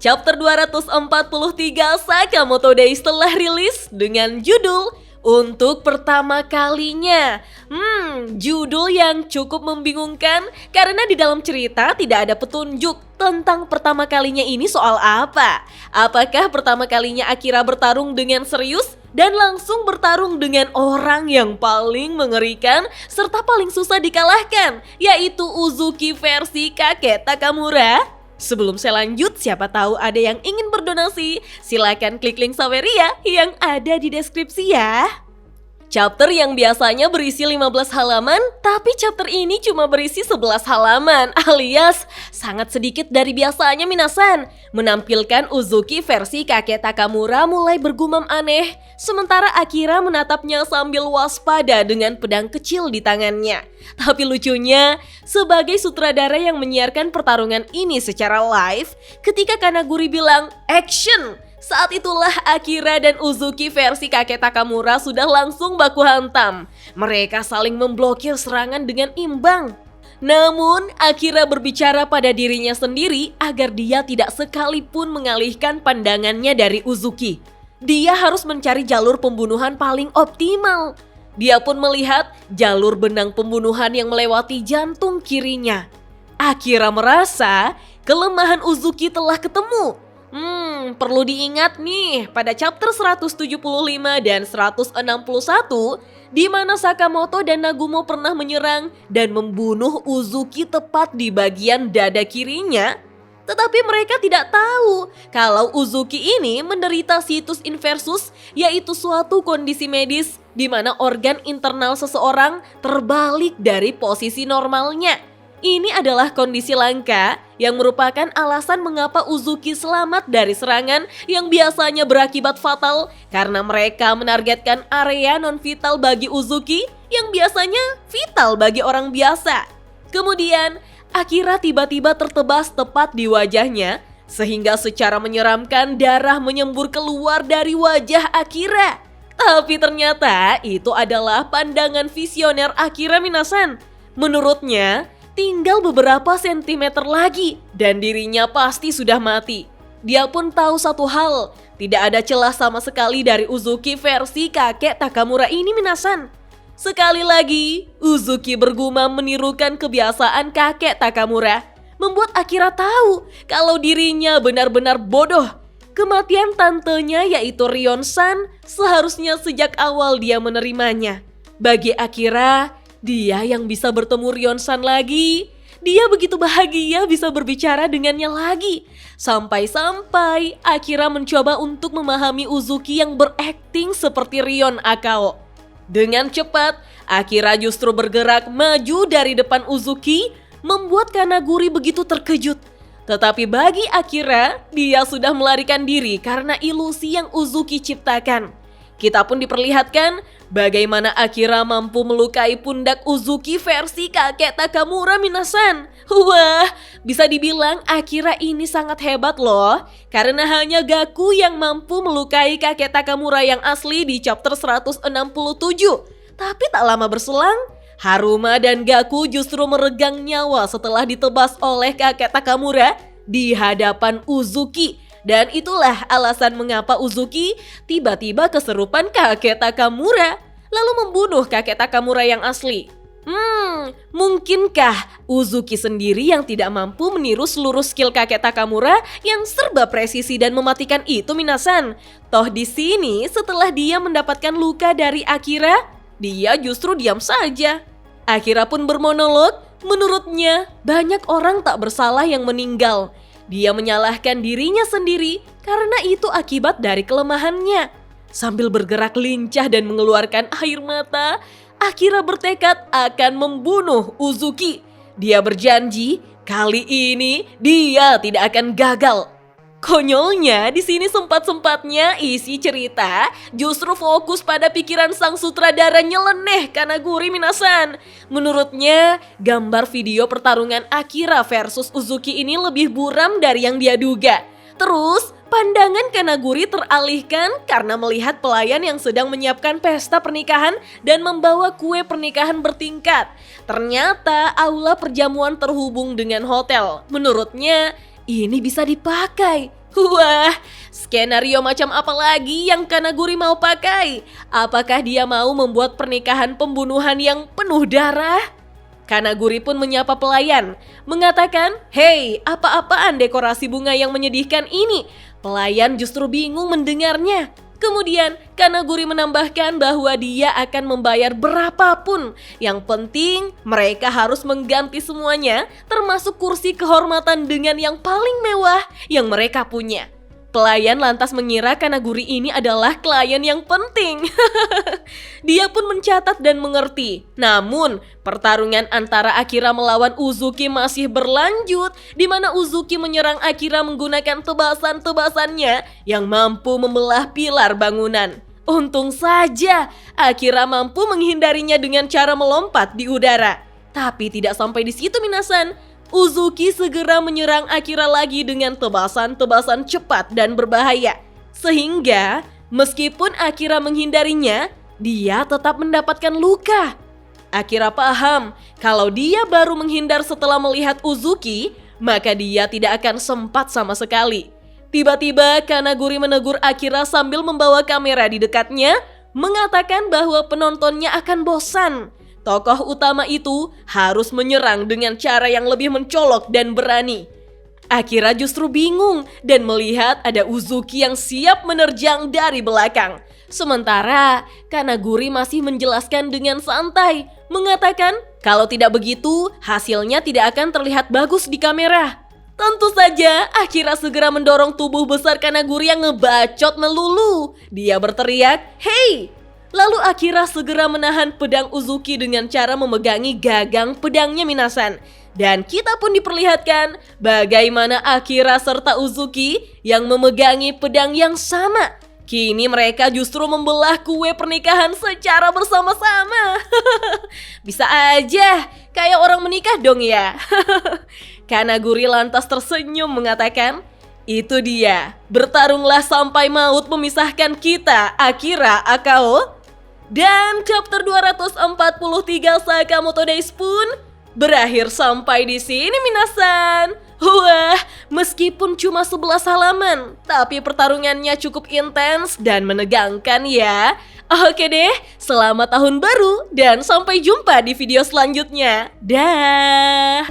Chapter 243 Sakamoto Days telah rilis dengan judul Untuk Pertama Kalinya. Judul yang cukup membingungkan karena di dalam cerita tidak ada petunjuk tentang pertama kalinya ini soal apa. Apakah pertama kalinya Akira bertarung dengan serius dan langsung bertarung dengan orang yang paling mengerikan serta paling susah dikalahkan, yaitu Uzuki versi kakek Takamura? Sebelum saya lanjut, siapa tahu ada yang ingin berdonasi, silakan klik link Saweria yang ada di deskripsi ya. Chapter yang biasanya berisi 15 halaman, tapi chapter ini cuma berisi 11 halaman, alias sangat sedikit dari biasanya minasan. Menampilkan Uzuki versi kakek Takamura mulai bergumam aneh, sementara Akira menatapnya sambil waspada dengan pedang kecil di tangannya. Tapi lucunya, sebagai sutradara yang menyiarkan pertarungan ini secara live, ketika Kanaguri bilang action, saat itulah Akira dan Uzuki versi kakek Takamura sudah langsung baku hantam. Mereka saling memblokir serangan dengan imbang. Namun, Akira berbicara pada dirinya sendiri agar dia tidak sekalipun mengalihkan pandangannya dari Uzuki. Dia harus mencari jalur pembunuhan paling optimal. Dia pun melihat jalur benang pembunuhan yang melewati jantung kirinya. Akira merasa kelemahan Uzuki telah ketemu. Perlu diingat nih, pada chapter 175 dan 161, di mana Sakamoto dan Nagumo pernah menyerang dan membunuh Uzuki tepat di bagian dada kirinya. Tetapi mereka tidak tahu kalau Uzuki ini menderita situs inversus, yaitu suatu kondisi medis di mana organ internal seseorang terbalik dari posisi normalnya. Ini adalah kondisi langka yang merupakan alasan mengapa Uzuki selamat dari serangan yang biasanya berakibat fatal karena mereka menargetkan area non-vital bagi Uzuki yang biasanya vital bagi orang biasa. Kemudian, Akira tiba-tiba tertebas tepat di wajahnya sehingga secara menyeramkan darah menyembur keluar dari wajah Akira. Tapi ternyata itu adalah pandangan visioner Akira minasan. Menurutnya, tinggal beberapa sentimeter lagi dan dirinya pasti sudah mati. Dia pun tahu satu hal, tidak ada celah sama sekali dari Uzuki versi kakek Takamura ini minasan. Sekali lagi, Uzuki bergumam menirukan kebiasaan kakek Takamura, membuat Akira tahu kalau dirinya benar-benar bodoh. Kematian tantenya yaitu Rion-san seharusnya sejak awal dia menerimanya. Bagi Akira, dia yang bisa bertemu Rion-san lagi. Dia begitu bahagia bisa berbicara dengannya lagi. Sampai-sampai Akira mencoba untuk memahami Uzuki yang berakting seperti Rion Akao. Dengan cepat, Akira justru bergerak maju dari depan Uzuki, membuat Kanaguri begitu terkejut. Tetapi bagi Akira, dia sudah melarikan diri karena ilusi yang Uzuki ciptakan. Kita pun diperlihatkan bagaimana Akira mampu melukai pundak Uzuki versi kakek Takamura minasan. Wah, bisa dibilang Akira ini sangat hebat loh. Karena hanya Gaku yang mampu melukai kakek Takamura yang asli di chapter 167. Tapi tak lama berselang, Haruma dan Gaku justru meregang nyawa setelah ditebas oleh kakek Takamura di hadapan Uzuki. Dan itulah alasan mengapa Uzuki tiba-tiba keserupan kakek Takamura, lalu membunuh kakek Takamura yang asli. Mungkinkah Uzuki sendiri yang tidak mampu meniru seluruh skill kakek Takamura yang serba presisi dan mematikan itu minasan? Toh di sini setelah dia mendapatkan luka dari Akira, dia justru diam saja. Akira pun bermonolog, menurutnya banyak orang tak bersalah yang meninggal. Dia menyalahkan dirinya sendiri karena itu akibat dari kelemahannya. Sambil bergerak lincah dan mengeluarkan air mata, Akira bertekad akan membunuh Uzuki. Dia berjanji kali ini dia tidak akan gagal. Konyolnya, di sini sempat-sempatnya isi cerita justru fokus pada pikiran sang sutradara nyeleneh Kanaguri minasan. Menurutnya, gambar video pertarungan Akira versus Uzuki ini lebih buram dari yang dia duga. Terus, pandangan Kanaguri teralihkan karena melihat pelayan yang sedang menyiapkan pesta pernikahan dan membawa kue pernikahan bertingkat. Ternyata aula perjamuan terhubung dengan hotel. Menurutnya, ini bisa dipakai. Wah, skenario macam apa lagi yang Kanaguri mau pakai? Apakah dia mau membuat pernikahan pembunuhan yang penuh darah? Kanaguri pun menyapa pelayan, mengatakan, "Hei, apa-apaan dekorasi bunga yang menyedihkan ini?" Pelayan justru bingung mendengarnya. Kemudian Kanaguri menambahkan bahwa dia akan membayar berapapun. Yang penting mereka harus mengganti semuanya, termasuk kursi kehormatan dengan yang paling mewah yang mereka punya. Pelayan lantas mengira Kanaguri ini adalah klien yang penting. Dia pun mencatat dan mengerti. Namun, pertarungan antara Akira melawan Uzuki masih berlanjut, di mana Uzuki menyerang Akira menggunakan tebasan-tebasannya yang mampu membelah pilar bangunan. Untung saja Akira mampu menghindarinya dengan cara melompat di udara. Tapi tidak sampai di situ, minasan. Uzuki segera menyerang Akira lagi dengan tebasan-tebasan cepat dan berbahaya. Sehingga meskipun Akira menghindarinya, dia tetap mendapatkan luka. Akira paham kalau dia baru menghindar setelah melihat Uzuki, maka dia tidak akan sempat sama sekali. Tiba-tiba Kanaguri menegur Akira sambil membawa kamera di dekatnya, mengatakan bahwa penontonnya akan bosan. Tokoh utama itu harus menyerang dengan cara yang lebih mencolok dan berani. Akira justru bingung dan melihat ada Uzuki yang siap menerjang dari belakang. Sementara Kanaguri masih menjelaskan dengan santai, mengatakan kalau tidak begitu hasilnya tidak akan terlihat bagus di kamera. Tentu saja Akira segera mendorong tubuh besar Kanaguri yang ngebacot melulu. Dia berteriak, "Hei!" Lalu Akira segera menahan pedang Uzuki dengan cara memegangi gagang pedangnya, minasan. Dan kita pun diperlihatkan bagaimana Akira serta Uzuki yang memegangi pedang yang sama. Kini mereka justru membelah kue pernikahan secara bersama-sama. Bisa aja, kayak orang menikah dong ya. Kanaguri lantas tersenyum mengatakan, "Itu dia, bertarunglah sampai maut memisahkan kita, Akira Akao." Dan chapter 243 Sakamoto Days pun berakhir sampai di sini, minasan. Wah, meskipun cuma 11 halaman, tapi pertarungannya cukup intens dan menegangkan ya. Oke deh, selamat tahun baru dan sampai jumpa di video selanjutnya. Dah.